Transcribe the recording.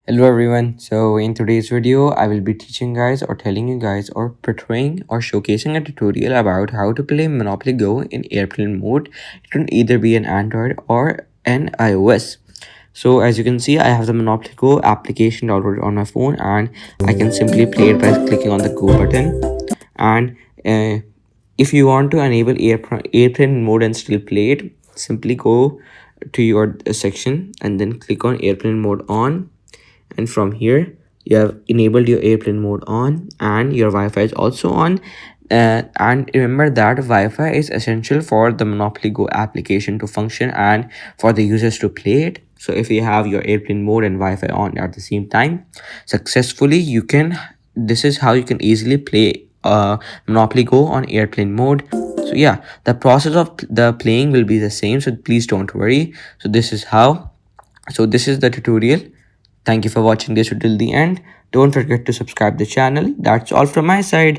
Hello everyone. So in today's video, I will be teaching guys or telling you guys or portraying or showcasing a tutorial about how to play Monopoly Go in airplane mode. It can either be an Android or an iOS. So as you can see, I have the Monopoly Go application downloaded on my phone and I can simply play it by clicking on the Go button. And if you want to enable airplane mode and still play it, simply go to your section and then click on airplane mode on, and from here you have enabled your airplane mode on and your Wi-Fi is also on. And remember that Wi-Fi is essential for the Monopoly Go application to function and for the users to play it. So if you have your airplane mode and Wi-Fi on at the same time successfully, you can this is how you can easily play Monopoly Go on airplane mode. So yeah, the process of the playing will be the same, so please don't worry. This is the tutorial. Thank you for watching this till the end. Don't forget to subscribe the channel. That's all from my side.